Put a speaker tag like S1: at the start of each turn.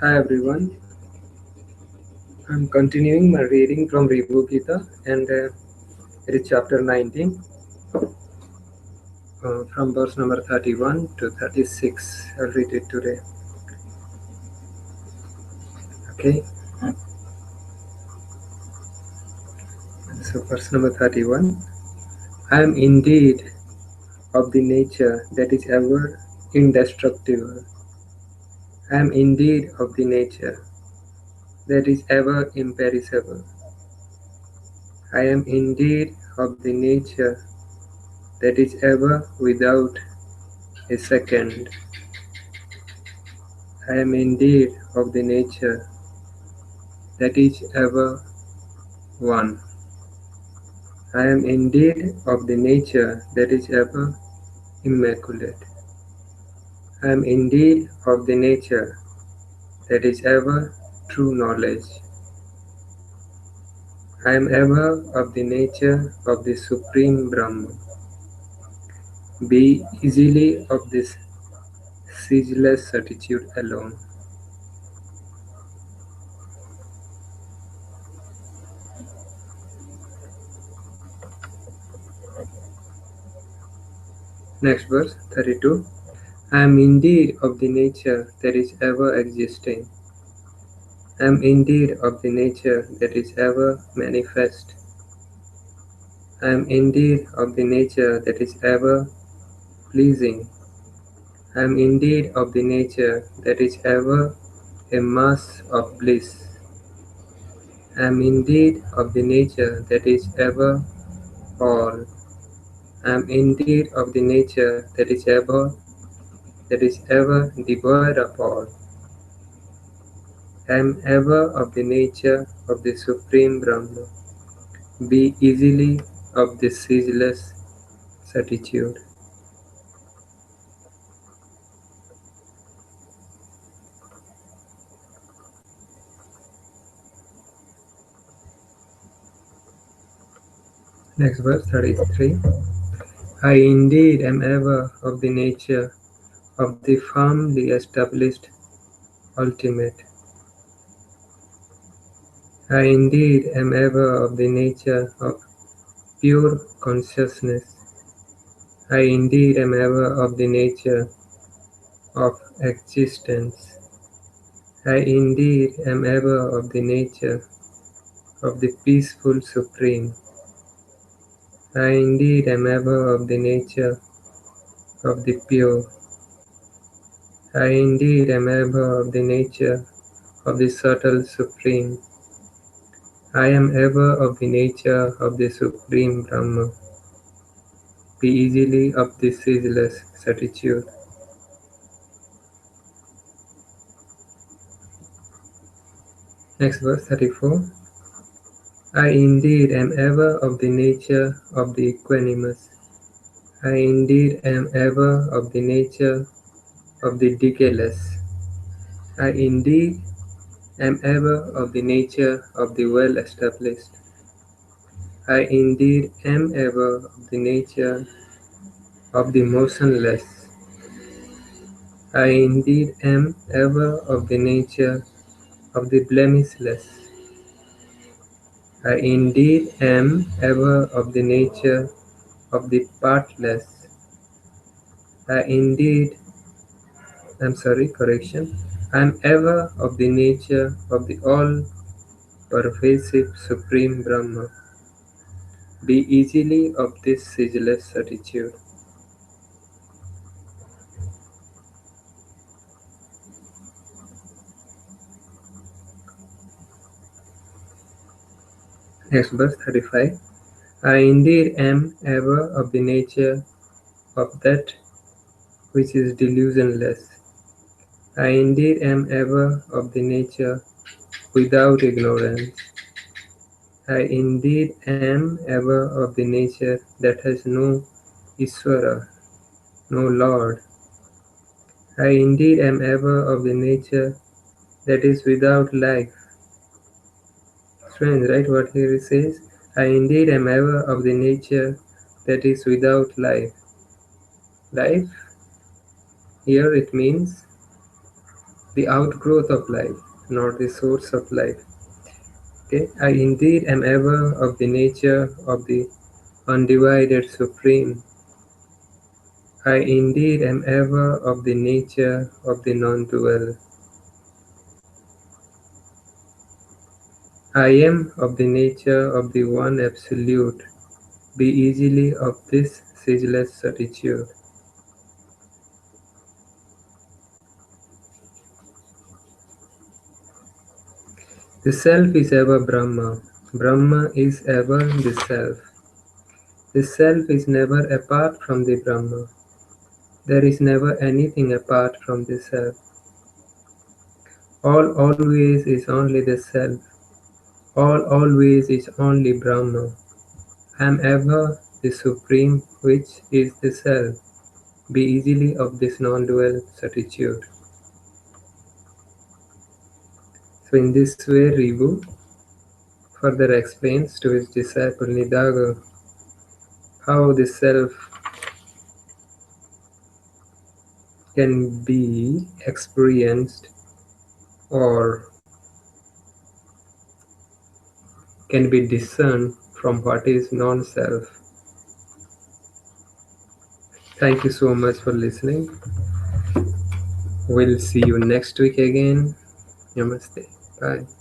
S1: Hi everyone, I'm continuing my reading from Ribhu Gita and it is chapter 19 from verse number 31 to 36. I'll read it today. Okay, so verse number 31. I am indeed of the nature that is ever indestructible. I am indeed of the nature that is ever imperishable. I am indeed of the nature that is ever without a second. I am indeed of the nature that is ever one. I am indeed of the nature that is ever immaculate. I am indeed of the nature that is ever true knowledge. I am ever of the nature of the Supreme Brahman. Be easily of this ceaseless certitude alone. Next verse 32. I am indeed of the nature that is ever existing. I am indeed of the nature that is ever manifest. I am indeed of the nature that is ever pleasing. I am indeed of the nature that is ever a mass of bliss. I am indeed of the nature that is ever all. I am indeed of the nature that is ever devoid of all. I am ever of the nature of the Supreme Brahman. Be easily of the ceaseless certitude. Next verse 33. I indeed am ever of the nature of the firmly established ultimate. I indeed am ever of the nature of pure consciousness. I indeed am ever of the nature of existence. I indeed am ever of the nature of the peaceful supreme. I indeed am ever of the nature of the pure. I indeed am ever of the nature of the subtle supreme. I am ever of the nature of the Supreme Brahman. Be easily of the ceaseless certitude. Next verse 34. I indeed am ever of the nature of the equanimous. I indeed am ever of the nature of the decayeless. I indeed am ever of the nature of the well established. I indeed am ever of the nature of the motionless. I indeed am ever of the nature of the blemishless. I indeed am ever of the nature of the partless. I indeed, I am ever of the nature of the all-pervasive Supreme Brahman. Be easily of this ceaseless certitude. Next verse 35. I indeed am ever of the nature of that which is delusionless. I indeed am ever of the nature without ignorance. I indeed am ever of the nature that has no Iswara, no Lord. I indeed am ever of the nature that is without life. Strange, right? What here it says? I indeed am ever of the nature that is without life. Life, here it means the outgrowth of life, not the source of life. Okay, I indeed am ever of the nature of the undivided Supreme. I indeed am ever of the nature of the non-dual. I am of the nature of the One Absolute. Be easily of this ceaseless certitude. The Self is ever Brahma. Brahma is ever the Self. The Self is never apart from the Brahma. There is never anything apart from the Self. All always is only the Self. All always is only Brahma. I am ever the Supreme, which is the Self. Be easily of this non-dual certitude. So in this way, Ribhu further explains to his disciple Nidaga how the Self can be experienced or can be discerned from what is non-self. Thank you so much for listening. We'll see you next week again. Namaste. Bye.